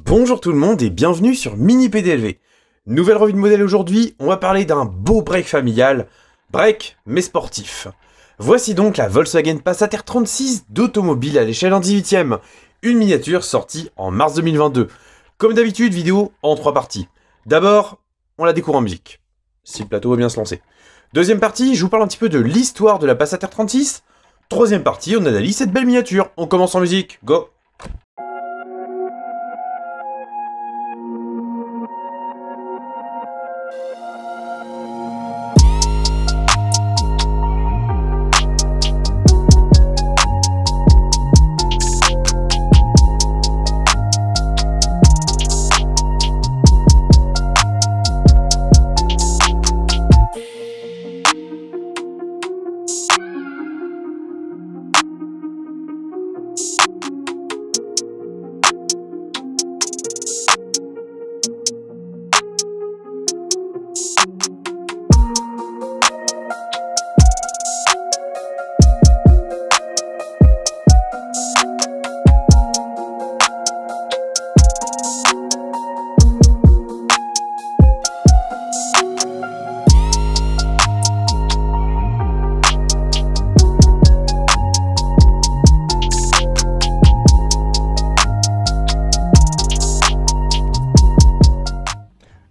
Bonjour tout le monde et bienvenue sur Mini PDLV. Nouvelle revue de modèle aujourd'hui, on va parler d'un beau break familial, break mais sportif. Voici donc la Volkswagen Passat R36 d'automobile à l'échelle 1/18e, une miniature sortie en mars 2022. Comme d'habitude, vidéo en 3 parties. D'abord, on la découvre en musique, si le plateau va bien se lancer. Deuxième partie, je vous parle un petit peu de l'histoire de la Passat R36. Troisième partie, on analyse cette belle miniature. On commence en musique, go!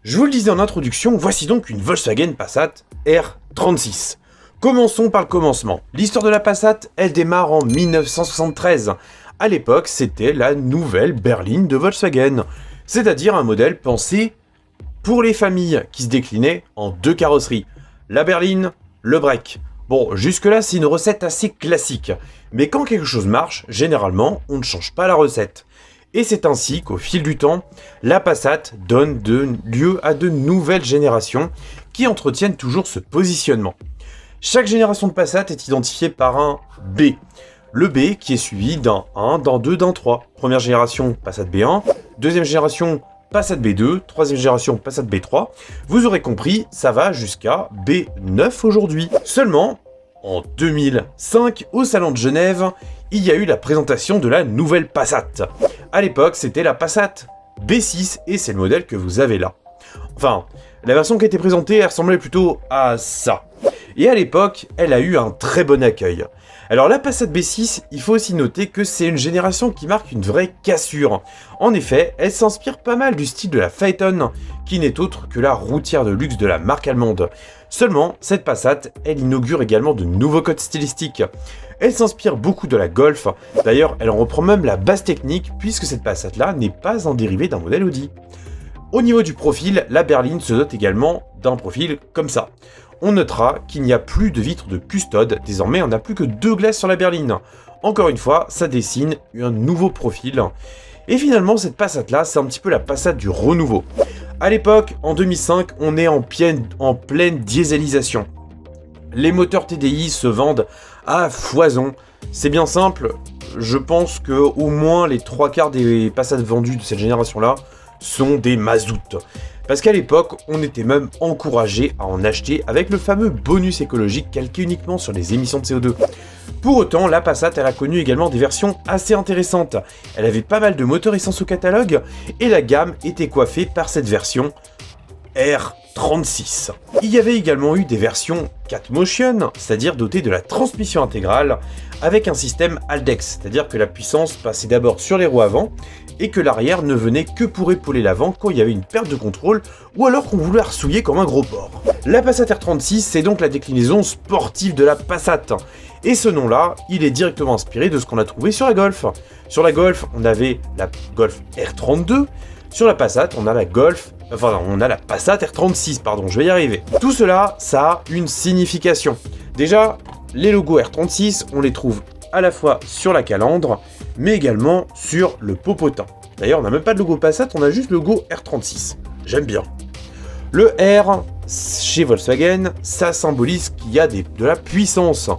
Je vous le disais en introduction, voici donc une Volkswagen Passat R36. Commençons par le commencement. L'histoire de la Passat, elle démarre en 1973. À l'époque, c'était la nouvelle berline de Volkswagen, c'est-à-dire un modèle pensé pour les familles qui se déclinait en deux carrosseries. La berline, le break. Bon, jusque-là, c'est une recette assez classique. Mais quand quelque chose marche, généralement, on ne change pas la recette. Et c'est ainsi qu'au fil du temps, la Passat donne lieu à de nouvelles générations qui entretiennent toujours ce positionnement. Chaque génération de Passat est identifiée par un B. Le B qui est suivi d'un 1, d'un 2, d'un 3. Première génération Passat B1, deuxième génération Passat B2, troisième génération Passat B3. Vous aurez compris, ça va jusqu'à B9 aujourd'hui. Seulement, en 2005, au Salon de Genève, il y a eu la présentation de la nouvelle Passat. À l'époque, c'était la Passat B6 et c'est le modèle que vous avez là. Enfin, la version qui a été présentée, elle ressemblait plutôt à ça. Et à l'époque, elle a eu un très bon accueil. Alors la Passat B6, il faut aussi noter que c'est une génération qui marque une vraie cassure. En effet, elle s'inspire pas mal du style de la Phaeton, qui n'est autre que la routière de luxe de la marque allemande. Seulement, cette Passat, elle inaugure également de nouveaux codes stylistiques. Elle s'inspire beaucoup de la Golf, d'ailleurs elle en reprend même la base technique puisque cette Passat-là n'est pas un dérivé d'un modèle Audi. Au niveau du profil, la berline se dote également d'un profil comme ça. On notera qu'il n'y a plus de vitres de custode, désormais on n'a plus que 2 glaces sur la berline. Encore une fois, ça dessine un nouveau profil. Et finalement cette Passat-là, c'est un petit peu la Passat du renouveau. À l'époque, en 2005, on est en pleine dieselisation. Les moteurs TDI se vendent à foison. C'est bien simple, je pense que au moins les 3/4 des Passat vendus de cette génération-là sont des mazout. Parce qu'à l'époque, on était même encouragé à en acheter avec le fameux bonus écologique calqué uniquement sur les émissions de CO2. Pour autant, la Passat, elle a connu également des versions assez intéressantes. Elle avait pas mal de moteurs essence au catalogue et la gamme était coiffée par cette version R36. Il y avait également eu des versions 4Motion, c'est-à-dire dotées de la transmission intégrale avec un système Haldex, c'est-à-dire que la puissance passait d'abord sur les roues avant et que l'arrière ne venait que pour épauler l'avant quand il y avait une perte de contrôle ou alors qu'on voulait ressouiller comme un gros porc. La Passat R36, c'est donc la déclinaison sportive de la Passat. Et ce nom-là, il est directement inspiré de ce qu'on a trouvé sur la Golf. Sur la Golf, on avait la Golf R32. Sur la Passat, on a la Passat R36, pardon, je vais y arriver. Tout cela, ça a une signification. Déjà, les logos R36, on les trouve à la fois sur la calandre, mais également sur le popotin. D'ailleurs, on n'a même pas de logo Passat, on a juste le logo R36. J'aime bien. Le R, chez Volkswagen, ça symbolise qu'il y a de la puissance.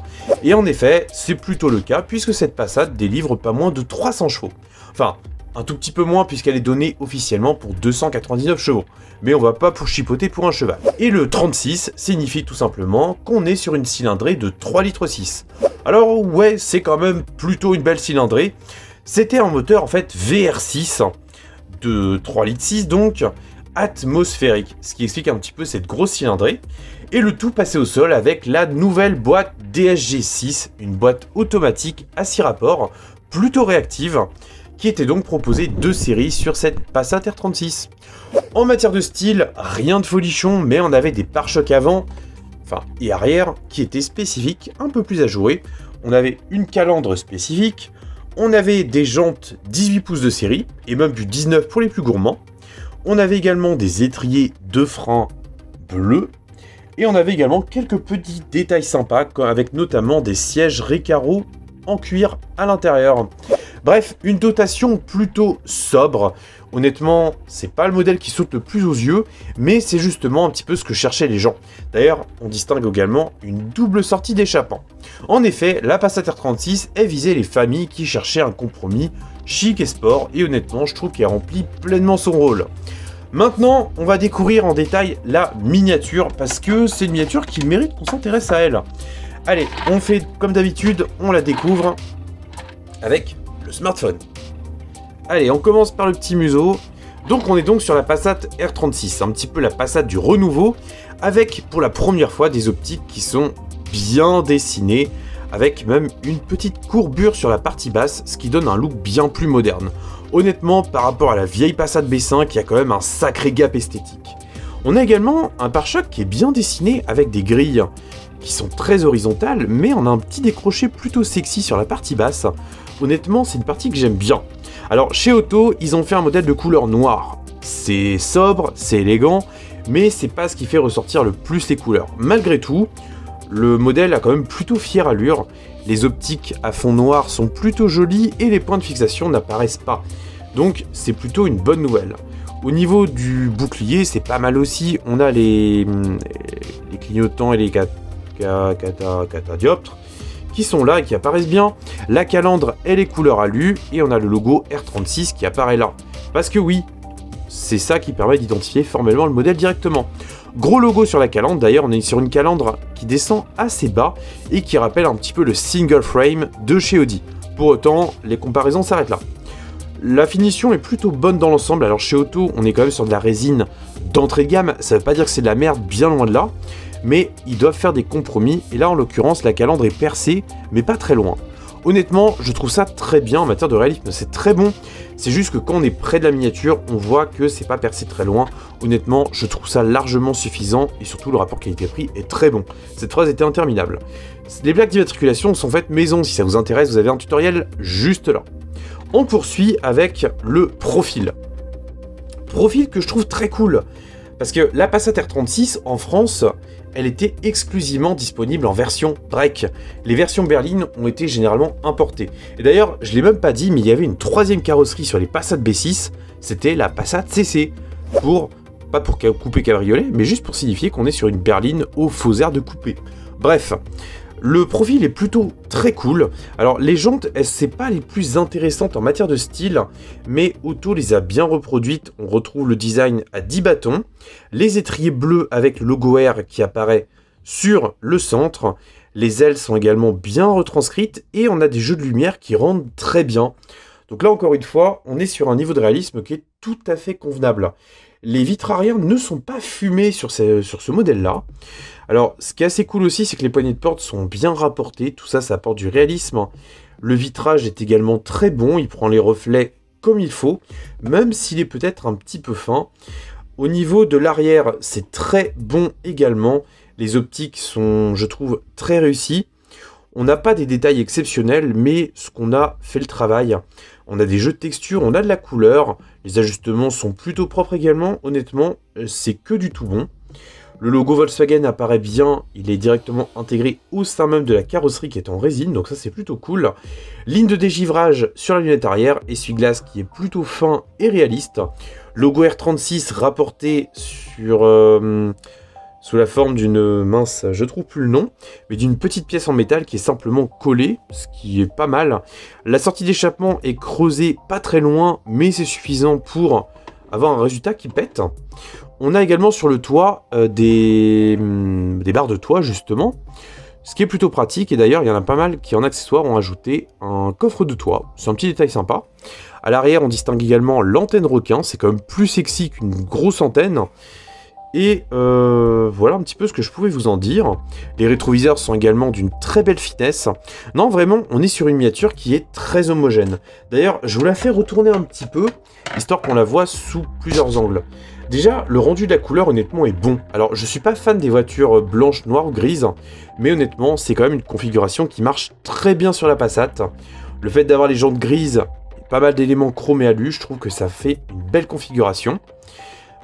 Et en effet, c'est plutôt le cas, puisque cette Passat délivre pas moins de 300 chevaux. Enfin, un tout petit peu moins puisqu'elle est donnée officiellement pour 299 chevaux. Mais on va pas pour chipoter pour un cheval. Et le 36 signifie tout simplement qu'on est sur une cylindrée de 3,6 litres. Alors ouais, c'est quand même plutôt une belle cylindrée. C'était un moteur en fait VR6 de 3,6 litres donc, atmosphérique, ce qui explique un petit peu cette grosse cylindrée, et le tout passé au sol avec la nouvelle boîte DSG6, une boîte automatique à 6 rapports, plutôt réactive, qui était donc proposée de série sur cette Passat R36. En matière de style, rien de folichon, mais on avait des pare-chocs avant, et arrière, qui étaient spécifiques, un peu plus ajourés. On avait une calandre spécifique, on avait des jantes 18 pouces de série, et même du 19 pour les plus gourmands. On avait également des étriers de frein bleus, et on avait également quelques petits détails sympas, avec notamment des sièges Recaro en cuir à l'intérieur. Bref, une dotation plutôt sobre. Honnêtement, c'est pas le modèle qui saute le plus aux yeux, mais c'est justement un petit peu ce que cherchaient les gens. D'ailleurs, on distingue également une double sortie d'échappement. En effet, la Passat R36 est visée les familles qui cherchaient un compromis chic et sport, et honnêtement, je trouve qu'elle remplit pleinement son rôle. Maintenant, on va découvrir en détail la miniature, parce que c'est une miniature qui mérite qu'on s'intéresse à elle. Allez, on fait comme d'habitude, on la découvre avec le smartphone. Allez, on commence par le petit museau. Donc on est donc sur la Passat R36, un petit peu la Passat du renouveau, avec pour la première fois des optiques qui sont bien dessinées, avec même une petite courbure sur la partie basse, ce qui donne un look bien plus moderne. Honnêtement, par rapport à la vieille Passat B5, il y a quand même un sacré gap esthétique. On a également un pare-choc qui est bien dessiné avec des grilles qui sont très horizontales, mais on a un petit décroché plutôt sexy sur la partie basse. Honnêtement, c'est une partie que j'aime bien. Alors, chez Auto, ils ont fait un modèle de couleur noire. C'est sobre, c'est élégant, mais c'est pas ce qui fait ressortir le plus les couleurs. Malgré tout, le modèle a quand même plutôt fière allure. Les optiques à fond noir sont plutôt jolies et les points de fixation n'apparaissent pas. Donc, c'est plutôt une bonne nouvelle. Au niveau du bouclier, c'est pas mal aussi. On a les clignotants et les catadioptres qui sont là et qui apparaissent bien. La calandre, elle est couleur alu, et on a le logo R36 qui apparaît là. Parce que oui, c'est ça qui permet d'identifier formellement le modèle directement. Gros logo sur la calandre, d'ailleurs on est sur une calandre qui descend assez bas et qui rappelle un petit peu le single frame de chez Audi. Pour autant, les comparaisons s'arrêtent là. La finition est plutôt bonne dans l'ensemble. Alors chez Auto, on est quand même sur de la résine d'entrée de gamme, ça veut pas dire que c'est de la merde, bien loin de là. Mais ils doivent faire des compromis, et là en l'occurrence la calandre est percée, mais pas très loin. Honnêtement, je trouve ça très bien en matière de réalisme, c'est très bon, c'est juste que quand on est près de la miniature, on voit que c'est pas percé très loin. Honnêtement, je trouve ça largement suffisant, et surtout le rapport qualité-prix est très bon. Cette phrase était interminable. Les plaques d'immatriculation sont faites maison, si ça vous intéresse, vous avez un tutoriel juste là. On poursuit avec le profil. Profil que je trouve très cool, parce que la Passat R36 en France, elle était exclusivement disponible en version break. Les versions berlines ont été généralement importées. Et d'ailleurs, je ne l'ai même pas dit, mais il y avait une troisième carrosserie sur les Passat B6, c'était la Passat CC. Pas pour couper cabriolet, mais juste pour signifier qu'on est sur une berline au faux air de coupé. Bref, le profil est plutôt très cool. Alors les jantes, c'est pas les plus intéressantes en matière de style, mais Auto les a bien reproduites. On retrouve le design à 10 bâtons, les étriers bleus avec le logo R qui apparaît sur le centre, les ailes sont également bien retranscrites et on a des jeux de lumière qui rendent très bien. Donc là encore une fois, on est sur un niveau de réalisme qui est tout à fait convenable. Les vitres arrière ne sont pas fumées sur ce modèle-là. Alors, ce qui est assez cool aussi, c'est que les poignées de porte sont bien rapportées. Tout ça, ça apporte du réalisme. Le vitrage est également très bon. Il prend les reflets comme il faut, même s'il est peut-être un petit peu fin. Au niveau de l'arrière, c'est très bon également. Les optiques sont, je trouve, très réussies. On n'a pas des détails exceptionnels, mais ce qu'on a fait le travail. On a des jeux de texture, on a de la couleur. Les ajustements sont plutôt propres également. Honnêtement, c'est que du tout bon. Le logo Volkswagen apparaît bien, il est directement intégré au sein même de la carrosserie qui est en résine, donc ça c'est plutôt cool. Ligne de dégivrage sur la lunette arrière, essuie-glace qui est plutôt fin et réaliste. Logo R36 rapporté sur, sous la forme d'une mince, je trouve plus le nom, mais d'une petite pièce en métal qui est simplement collée, ce qui est pas mal. La sortie d'échappement est creusée pas très loin, mais c'est suffisant pour avoir un résultat qui pète. On a également sur le toit des barres de toit justement, ce qui est plutôt pratique, et d'ailleurs il y en a pas mal qui en accessoire ont ajouté un coffre de toit, c'est un petit détail sympa. À l'arrière on distingue également l'antenne requin, c'est quand même plus sexy qu'une grosse antenne. Et voilà un petit peu ce que je pouvais vous en dire. Les rétroviseurs sont également d'une très belle finesse. Non, vraiment, on est sur une miniature qui est très homogène. D'ailleurs, je vous la fais retourner un petit peu, histoire qu'on la voit sous plusieurs angles. Déjà, le rendu de la couleur, honnêtement, est bon. Alors, je suis pas fan des voitures blanches, noires ou grises, mais honnêtement, c'est quand même une configuration qui marche très bien sur la Passat. Le fait d'avoir les jantes grises, pas mal d'éléments chromés alu, je trouve que ça fait une belle configuration.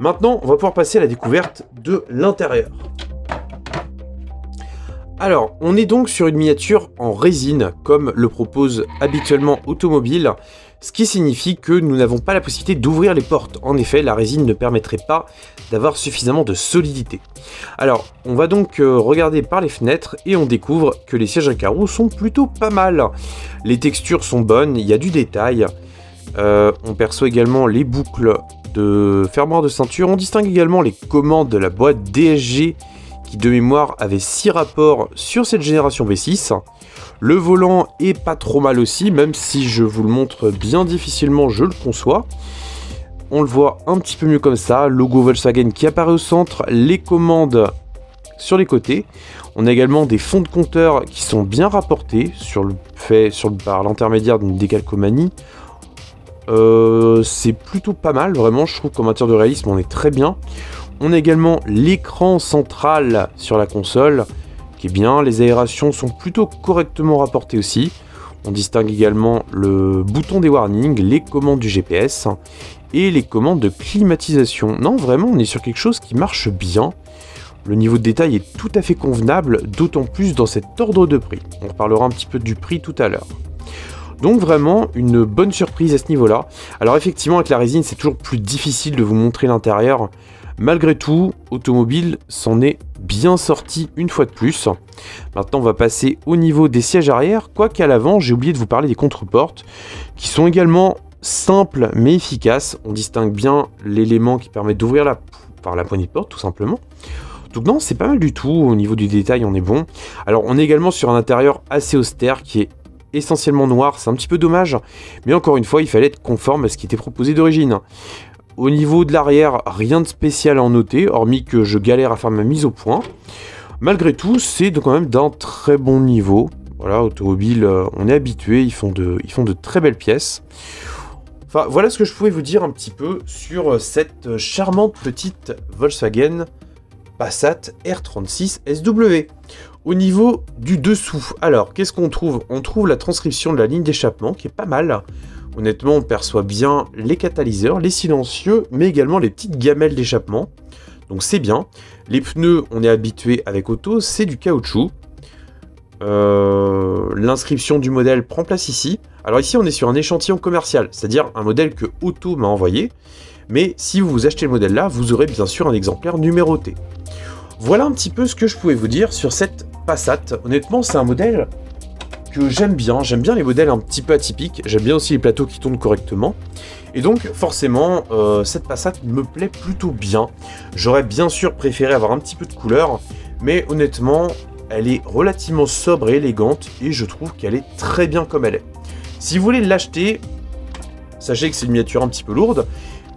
Maintenant, on va pouvoir passer à la découverte de l'intérieur. Alors, on est donc sur une miniature en résine, comme le propose habituellement Automobile, ce qui signifie que nous n'avons pas la possibilité d'ouvrir les portes. En effet, la résine ne permettrait pas d'avoir suffisamment de solidité. Alors, on va donc regarder par les fenêtres et on découvre que les sièges à carreaux sont plutôt pas mal. Les textures sont bonnes, il y a du détail. On perçoit également les boucles de fermoir de ceinture. On distingue également les commandes de la boîte DSG qui de mémoire avait 6 rapports sur cette génération V6. Le volant est pas trop mal aussi, même si je vous le montre bien difficilement, je le conçois. On le voit un petit peu mieux comme ça, logo Volkswagen qui apparaît au centre, les commandes sur les côtés. On a également des fonds de compteur qui sont bien rapportés par l'intermédiaire d'une décalcomanie. C'est plutôt pas mal, vraiment, je trouve qu'en matière de réalisme, on est très bien. On a également l'écran central sur la console, qui est bien. Les aérations sont plutôt correctement rapportées aussi. On distingue également le bouton des warnings, les commandes du GPS et les commandes de climatisation. Non, vraiment, on est sur quelque chose qui marche bien. Le niveau de détail est tout à fait convenable, d'autant plus dans cet ordre de prix. On reparlera un petit peu du prix tout à l'heure. Donc vraiment une bonne surprise à ce niveau-là. Alors effectivement avec la résine c'est toujours plus difficile de vous montrer l'intérieur. Malgré tout, Automobile s'en est bien sorti une fois de plus. Maintenant on va passer au niveau des sièges arrière. Quoiqu'à l'avant j'ai oublié de vous parler des contre-portes qui sont également simples mais efficaces. On distingue bien l'élément qui permet d'ouvrir la poignée de porte tout simplement. Donc non c'est pas mal du tout, au niveau du détail on est bon. Alors on est également sur un intérieur assez austère qui est essentiellement noir, c'est un petit peu dommage, mais encore une fois il fallait être conforme à ce qui était proposé d'origine. Au niveau de l'arrière, rien de spécial à en noter, hormis que je galère à faire ma mise au point. Malgré tout, c'est quand même d'un très bon niveau. Voilà, Automobile, on est habitué, ils font de très belles pièces. Enfin, voilà ce que je pouvais vous dire un petit peu sur cette charmante petite Volkswagen Passat R36 SW. Au niveau du dessous, alors qu'est-ce qu'on trouve? On trouve la transcription de la ligne d'échappement qui est pas mal. Honnêtement, on perçoit bien les catalyseurs, les silencieux, mais également les petites gamelles d'échappement. Donc c'est bien. Les pneus, on est habitué avec Auto, c'est du caoutchouc. L'inscription du modèle prend place ici. Alors ici, on est sur un échantillon commercial, c'est-à-dire un modèle que Auto m'a envoyé. Mais si vous achetez le modèle là, vous aurez bien sûr un exemplaire numéroté. Voilà un petit peu ce que je pouvais vous dire sur cette Passat. Honnêtement, c'est un modèle que j'aime bien les modèles un petit peu atypiques, j'aime bien aussi les plateaux qui tournent correctement, et donc forcément, cette Passat me plaît plutôt bien. J'aurais bien sûr préféré avoir un petit peu de couleur, mais honnêtement, elle est relativement sobre et élégante, et je trouve qu'elle est très bien comme elle est. Si vous voulez l'acheter, sachez que c'est une miniature un petit peu lourde,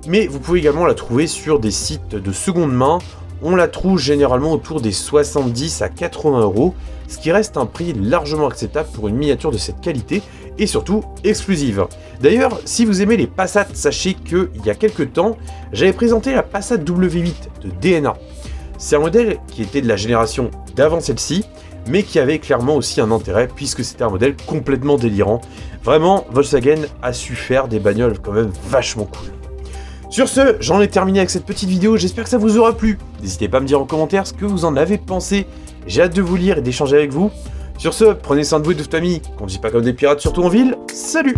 mais vous pouvez également la trouver sur des sites de seconde main. On la trouve généralement autour des 70 à 80 €, ce qui reste un prix largement acceptable pour une miniature de cette qualité et surtout exclusive. D'ailleurs, si vous aimez les Passat, sachez qu'il y a quelques temps, j'avais présenté la Passat W8 de DNA. C'est un modèle qui était de la génération d'avant celle-ci, mais qui avait clairement aussi un intérêt puisque c'était un modèle complètement délirant. Vraiment, Volkswagen a su faire des bagnoles quand même vachement cool. Sur ce, j'en ai terminé avec cette petite vidéo, j'espère que ça vous aura plu. N'hésitez pas à me dire en commentaire ce que vous en avez pensé. J'ai hâte de vous lire et d'échanger avec vous. Sur ce, prenez soin de vous et de votre famille. Conduisez pas comme des pirates, surtout en ville. Salut!